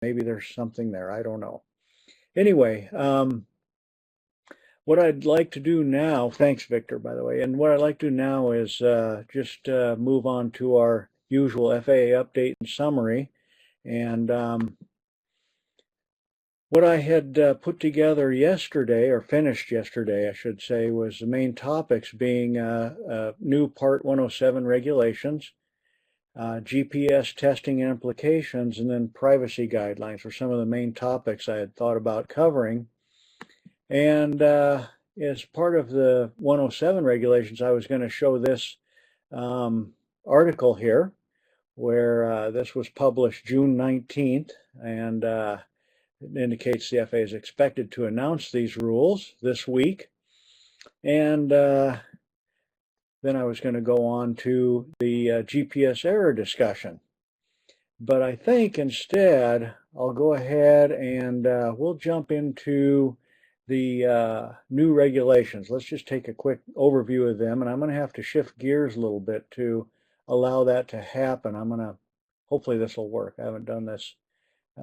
Maybe there's something there. I don't know. Anyway, what I'd like to do now, thanks Victor, by the way, and what I'd like to do now is just move on to our usual FAA update and summary. And what I had put together yesterday, or finished yesterday, I should say, was the main topics being new Part 107 regulations, GPS testing and implications, and then privacy guidelines were some of the main topics I had thought about covering. And as part of the 107 regulations, I was going to show this article here, where this was published June 19th, and it indicates the FAA is expected to announce these rules this week. And then I was going to go on to the GPS error discussion. But I think instead I'll go ahead and we'll jump into the new regulations. Let's just take a quick overview of them, and I'm going to have to shift gears a little bit to allow that to happen. Hopefully this will work. I haven't done this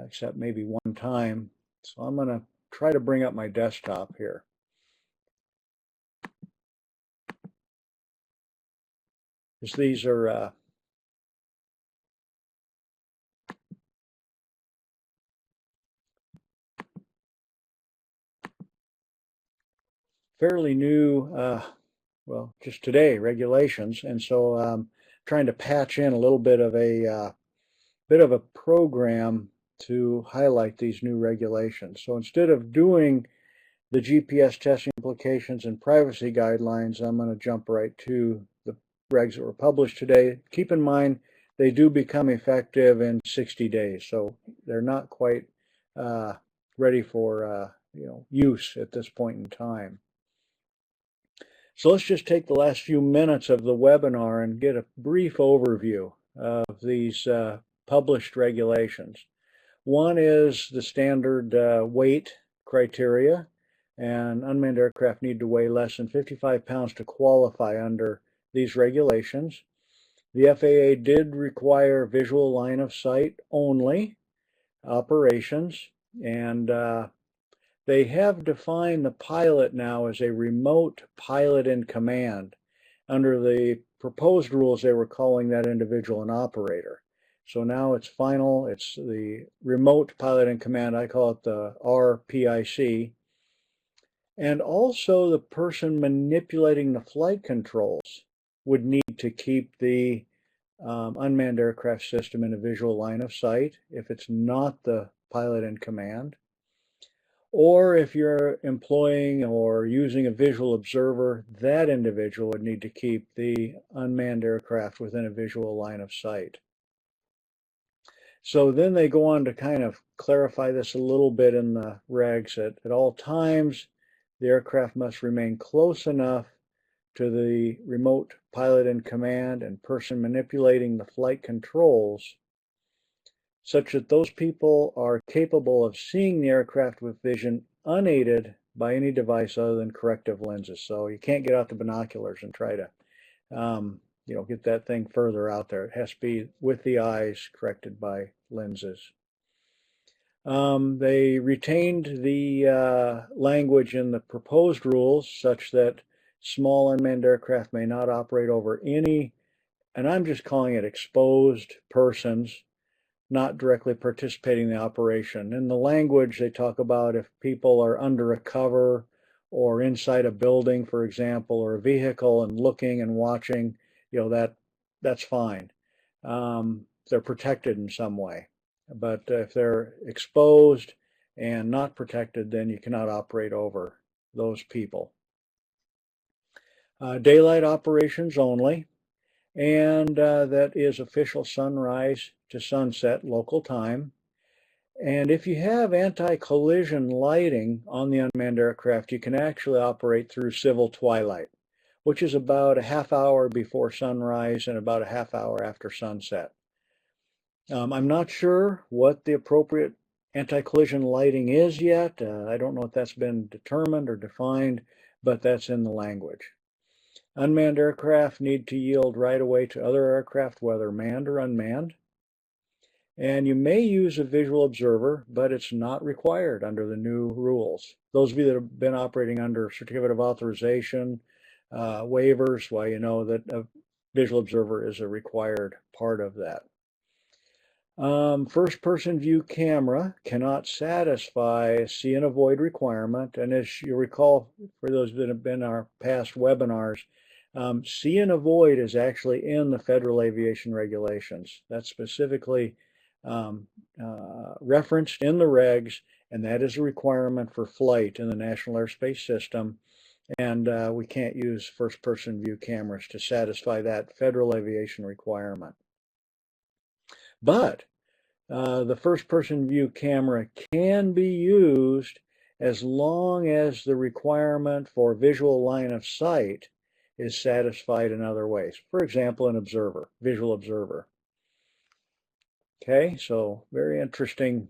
except maybe one time, so I'm going to try to bring up my desktop here. Because these are fairly new, well, just today, regulations, and so I'm trying to patch in a little bit of a program to highlight these new regulations. So instead of doing the GPS testing implications and privacy guidelines, I'm going to jump right to the regs that were published today. Keep in mind, they do become effective in 60 days, so they're not quite ready for use at this point in time. So let's just take the last few minutes of the webinar and get a brief overview of these published regulations. One is the standard weight criteria, and unmanned aircraft need to weigh less than 55 pounds to qualify under these regulations. The FAA did require visual line of sight only operations, and they have defined the pilot now as a remote pilot in command. Under the proposed rules, they were calling that individual an operator. So now it's final. It's the remote pilot in command. I call it the RPIC. And also the person manipulating the flight controls would need to keep the unmanned aircraft system in a visual line of sight if it's not the pilot in command. Or if you're employing or using a visual observer, that individual would need to keep the unmanned aircraft within a visual line of sight. So then they go on to kind of clarify this a little bit in the regs. At all times, the aircraft must remain close enough to the remote pilot in command and person manipulating the flight controls such that those people are capable of seeing the aircraft with vision unaided by any device other than corrective lenses. So you can't get out the binoculars and try to get that thing further out there. It has to be with the eyes corrected by lenses. They retained the language in the proposed rules such that small unmanned aircraft may not operate over any, and I'm just calling it exposed persons, not directly participating in the operation. In the language, they talk about if people are under a cover or inside a building, for example, or a vehicle and looking and watching, that's fine. They're protected in some way. But if they're exposed and not protected, then you cannot operate over those people. Daylight operations only, and that is official sunrise to sunset local time. And if you have anti-collision lighting on the unmanned aircraft, you can actually operate through civil twilight, which is about a half hour before sunrise and about a half hour after sunset. I'm not sure what the appropriate anti-collision lighting is yet. I don't know if that's been determined or defined, but that's in the language. Unmanned aircraft need to yield right away to other aircraft, whether manned or unmanned. And you may use a visual observer, but it's not required under the new rules. Those of you that have been operating under certificate of authorization waivers, well, you know that a visual observer is a required part of that. First-person view camera cannot satisfy a see and avoid requirement. And as you recall, for those that have been in our past webinars, see and avoid is actually in the Federal Aviation Regulations. That's specifically referenced in the regs, and that is a requirement for flight in the National Airspace System. And we can't use first-person view cameras to satisfy that Federal Aviation requirement. But the first-person view camera can be used as long as the requirement for visual line of sight is satisfied in other ways. For example, an observer, visual observer. Okay, so very interesting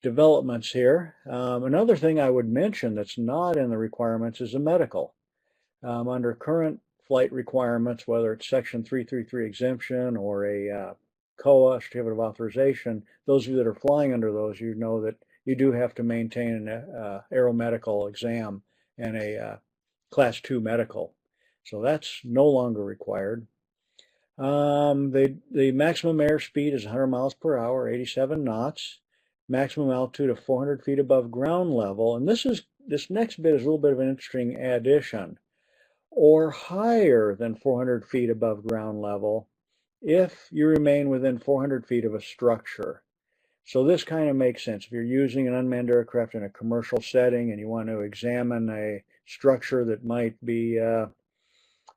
developments here. Another thing I would mention that's not in the requirements is a medical. Under current flight requirements, whether it's Section 333 exemption or a COA, certificate of authorization, those of you that are flying under those, you know that you do have to maintain an aeromedical exam and a Class 2 medical. So that's no longer required. The maximum airspeed is 100 miles per hour, 87 knots. Maximum altitude of 400 feet above ground level. And this next bit is a little bit of an interesting addition. Or higher than 400 feet above ground level if you remain within 400 feet of a structure. So this kind of makes sense. If you're using an unmanned aircraft in a commercial setting and you want to examine a structure that might be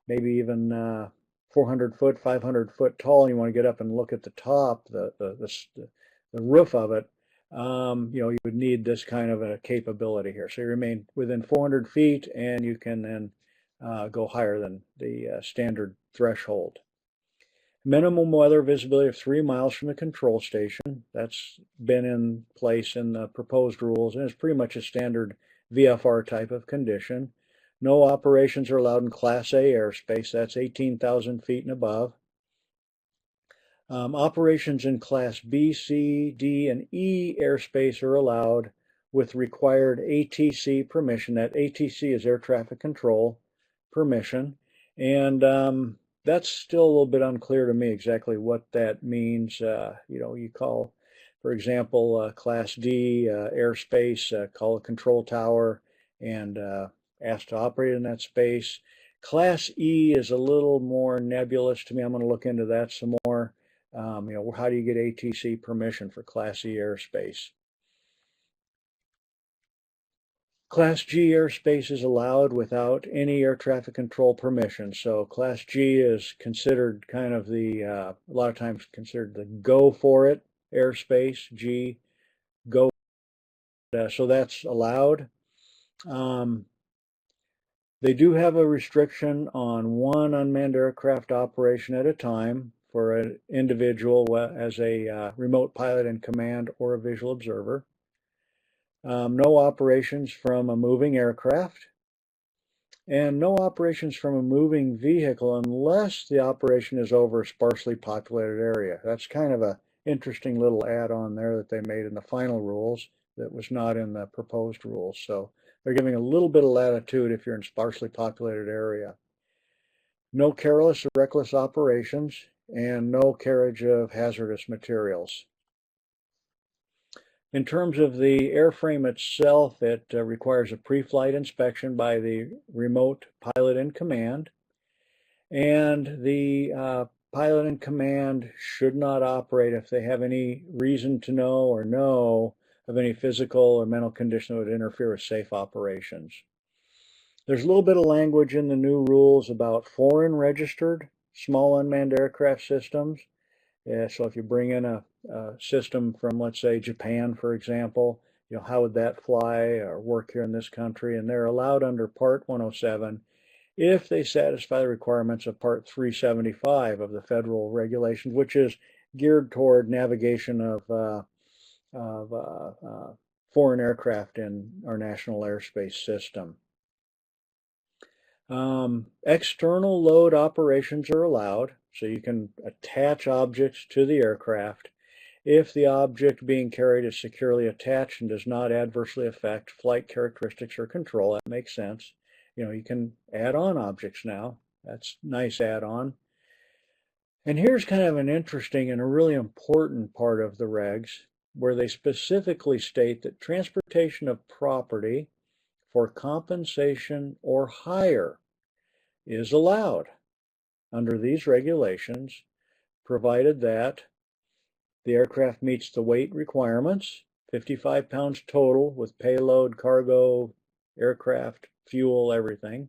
maybe even 400 foot, 500 foot tall, and you want to get up and look at the top, the roof of it, you would need this kind of a capability here. So you remain within 400 feet, and you can then go higher than the standard threshold. Minimum weather visibility of 3 miles from the control station. That's been in place in the proposed rules, and it's pretty much a standard VFR type of condition. No operations are allowed in Class A airspace. That's 18,000 feet and above. Operations in Class B, C, D, and E airspace are allowed with required ATC permission. That ATC is air traffic control permission. And that's still a little bit unclear to me exactly what that means. You call, for example, Class D airspace, call a control tower and asked to operate in that space. Class E is a little more nebulous to me. I'm going to look into that some more. How do you get ATC permission for Class E airspace? Class G airspace is allowed without any air traffic control permission. So Class G is considered kind of a lot of times considered the go for it airspace, G, go. So that's allowed. They do have a restriction on one unmanned aircraft operation at a time for an individual as a remote pilot in command or a visual observer. No operations from a moving aircraft, and no operations from a moving vehicle unless the operation is over a sparsely populated area. That's kind of an interesting little add-on there that they made in the final rules that was not in the proposed rules. So they're giving a little bit of latitude if you're in a sparsely populated area. No careless or reckless operations, and no carriage of hazardous materials. In terms of the airframe itself, it requires a pre-flight inspection by the remote pilot in command, and the pilot in command should not operate if they have any reason to know of any physical or mental condition that would interfere with safe operations. There's a little bit of language in the new rules about foreign registered small unmanned aircraft systems. So if you bring in a system from, let's say, Japan, for example, how would that fly or work here in this country? And they're allowed under Part 107 if they satisfy the requirements of Part 375 of the federal regulations, which is geared toward navigation of foreign aircraft in our national airspace system. External load operations are allowed, so you can attach objects to the aircraft, if the object being carried is securely attached and does not adversely affect flight characteristics or control. That makes sense. You can add on objects now. That's nice add-on. And here's kind of an interesting and a really important part of the regs, where they specifically state that transportation of property for compensation or hire is allowed under these regulations, provided that the aircraft meets the weight requirements, 55 pounds total with payload, cargo, aircraft, fuel, everything.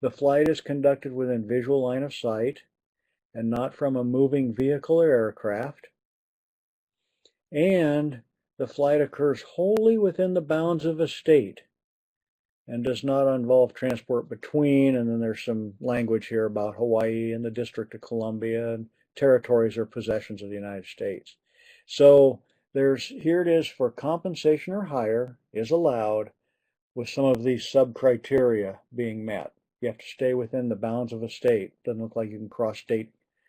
The flight is conducted within visual line of sight and not from a moving vehicle or aircraft. And the flight occurs wholly within the bounds of a state and does not involve transport between, and then there's some language here about Hawaii and the District of Columbia and territories or possessions of the United States. So here it is for compensation or hire is allowed with some of these sub-criteria being met. You have to stay within the bounds of a state. Doesn't look like you can cross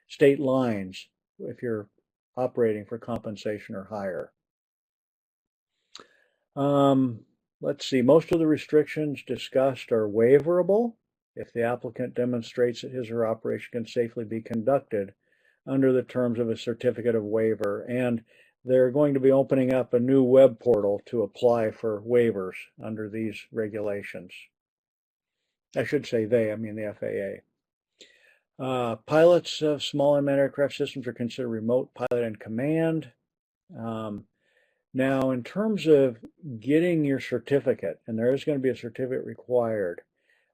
state lines if you're operating for compensation or hire. Let's see, most of the restrictions discussed are waiverable if the applicant demonstrates that his or her operation can safely be conducted under the terms of a certificate of waiver. And they're going to be opening up a new web portal to apply for waivers under these regulations. I should say I mean the FAA. Pilots of small unmanned aircraft systems are considered remote pilot and command. Now, in terms of getting your certificate, and there is going to be a certificate required,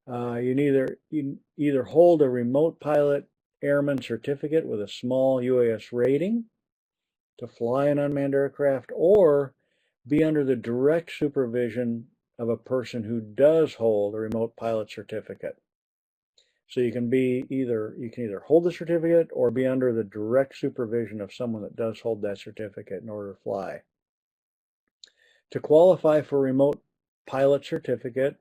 you either hold a remote pilot airman certificate with a small UAS rating to fly an unmanned aircraft, or be under the direct supervision of a person who does hold a remote pilot certificate. So you can either hold the certificate or be under the direct supervision of someone that does hold that certificate in order to fly. To qualify for a remote pilot certificate,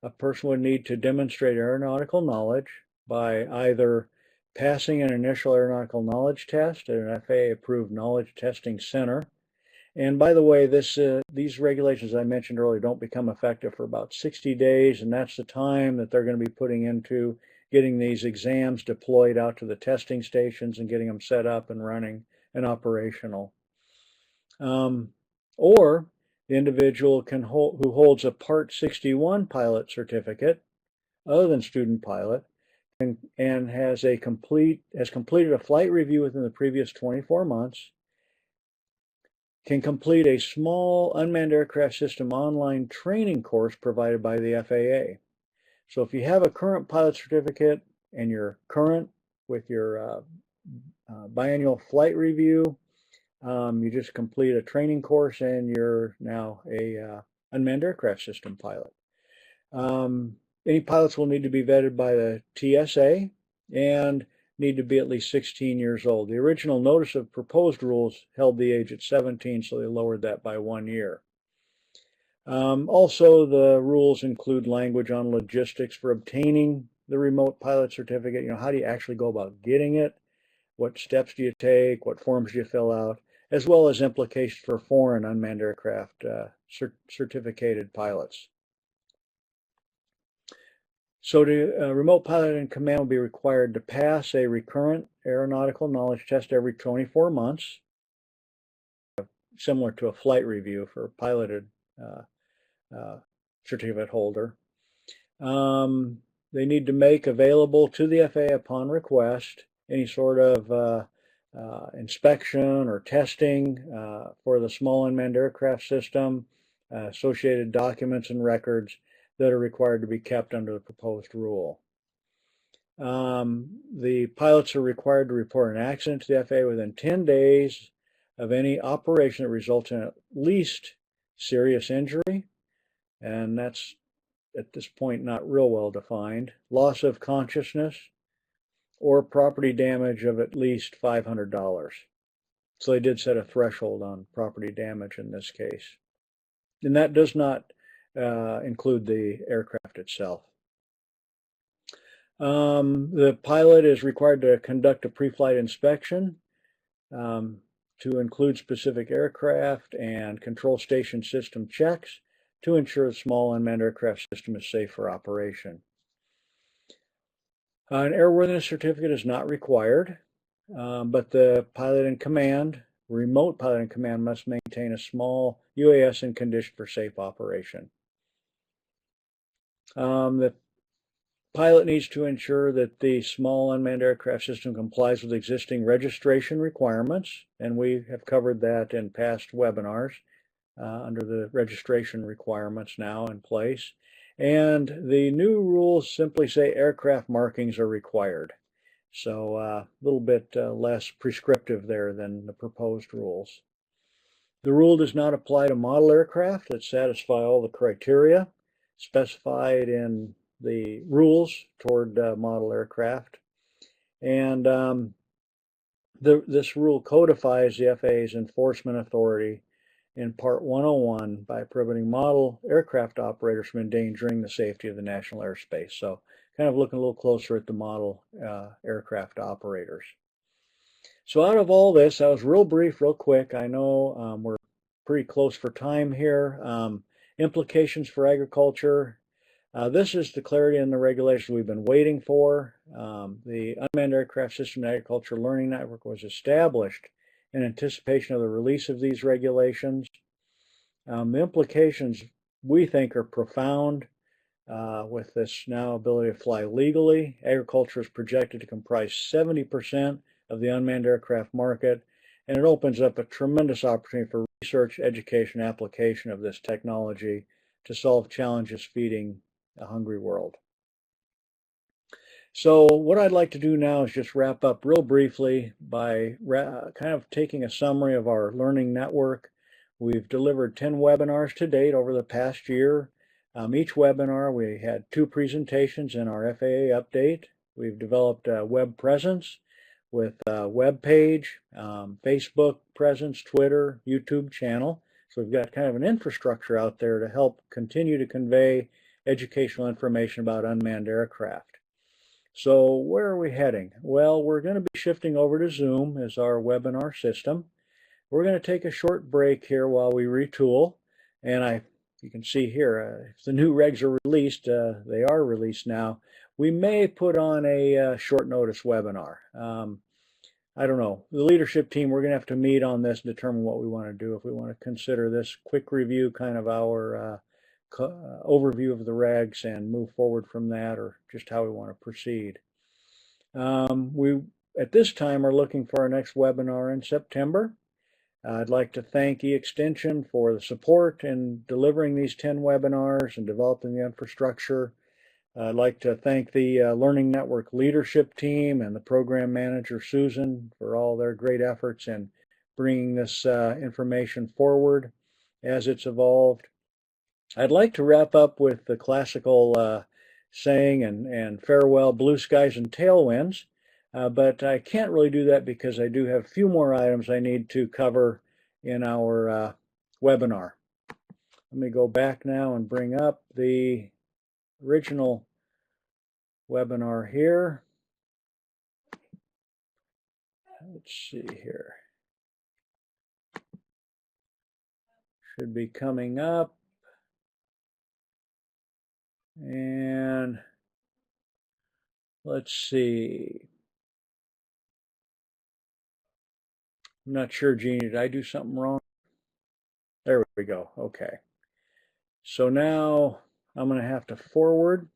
a person would need to demonstrate aeronautical knowledge by either passing an initial aeronautical knowledge test at an FAA-approved knowledge testing center. And by the way, these regulations I mentioned earlier don't become effective for about 60 days, and that's the time that they're going to be putting into getting these exams deployed out to the testing stations and getting them set up and running and operational. Or the individual who holds a Part 61 pilot certificate, other than student pilot, and has completed a flight review within the previous 24 months, can complete a small unmanned aircraft system online training course provided by the FAA. So if you have a current pilot certificate and you're current with your biannual flight review, you just complete a training course and you're now a unmanned aircraft system pilot. Any pilots will need to be vetted by the TSA and need to be at least 16 years old. The original notice of proposed rules held the age at 17, so they lowered that by 1 year. Also, the rules include language on logistics for obtaining the remote pilot certificate. How do you actually go about getting it? What steps do you take? What forms do you fill out? As well as implications for foreign unmanned aircraft certificated pilots. So the remote pilot in command will be required to pass a recurrent aeronautical knowledge test every 24 months, similar to a flight review for a piloted certificate holder. They need to make available to the FAA upon request any sort of inspection or testing for the small unmanned aircraft system, associated documents and records that are required to be kept under the proposed rule. The pilots are required to report an accident to the FAA within 10 days of any operation that results in at least serious injury, and that's at this point not real well defined, loss of consciousness, or property damage of at least $500. So they did set a threshold on property damage in this case. And that does not include the aircraft itself. The pilot is required to conduct a pre-flight inspection to include specific aircraft and control station system checks to ensure the small unmanned aircraft system is safe for operation. An airworthiness certificate is not required, but the pilot in command, remote pilot in command, must maintain a small UAS in condition for safe operation. The pilot needs to ensure that the small unmanned aircraft system complies with existing registration requirements, and we have covered that in past webinars under the registration requirements now in place. And the new rules simply say aircraft markings are required. So a little bit less prescriptive there than the proposed rules. The rule does not apply to model aircraft that satisfy all the criteria specified in the rules toward model aircraft. And this rule codifies the FAA's enforcement authority in Part 101 by prohibiting model aircraft operators from endangering the safety of the national airspace. So kind of looking a little closer at the model aircraft operators. So out of all this, that was real brief, real quick. I know we're pretty close for time here. Implications for agriculture. This is the clarity in the regulation we've been waiting for. The Unmanned Aircraft System and Agriculture Learning Network was established in anticipation of the release of these regulations. The implications we think are profound with this now ability to fly legally. Agriculture is projected to comprise 70% of the unmanned aircraft market, and it opens up a tremendous opportunity for research, education, application of this technology to solve challenges feeding a hungry world. So what I'd like to do now is just wrap up real briefly by kind of taking a summary of our learning network. We've delivered 10 webinars to date over the past year. Each webinar we had 2 presentations in our FAA update. We've developed a web presence with a web page, Facebook presence, Twitter, YouTube channel. So we've got kind of an infrastructure out there to help continue to convey educational information about unmanned aircraft. So where are we heading? Well, we're going to be shifting over to Zoom as our webinar system. We're going to take a short break here while we retool. And you can see here, if the new regs are released, they are released now. We may put on a short notice webinar. I don't know. The leadership team, we're going to have to meet on this, determine what we want to do. If we want to consider this quick review, kind of our overview of the regs, and move forward from that, or just how we want to proceed. We, at this time, are looking for our next webinar in September. I'd like to thank eExtension for the support in delivering these 10 webinars and developing the infrastructure. I'd like to thank the Learning Network leadership team and the program manager, Susan, for all their great efforts in bringing this information forward as it's evolved. I'd like to wrap up with the classical saying and farewell, blue skies and tailwinds, but I can't really do that because I do have a few more items I need to cover in our webinar. Let me go back now and bring up the original webinar here. Let's see here. Should be coming up. And let's see. I'm not sure, Jeannie, did I do something wrong? There we go. Okay. So now I'm going to have to forward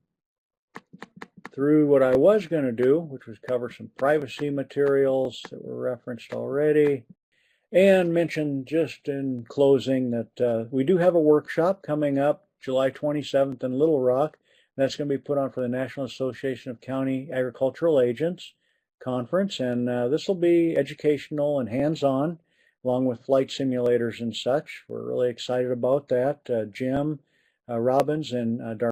through what I was going to do, which was cover some privacy materials that were referenced already, and mention just in closing that we do have a workshop coming up July 27th in Little Rock. That's going to be put on for the National Association of County Agricultural Agents conference, and this will be educational and hands-on, along with flight simulators and such. We're really excited about that. Jim Robbins and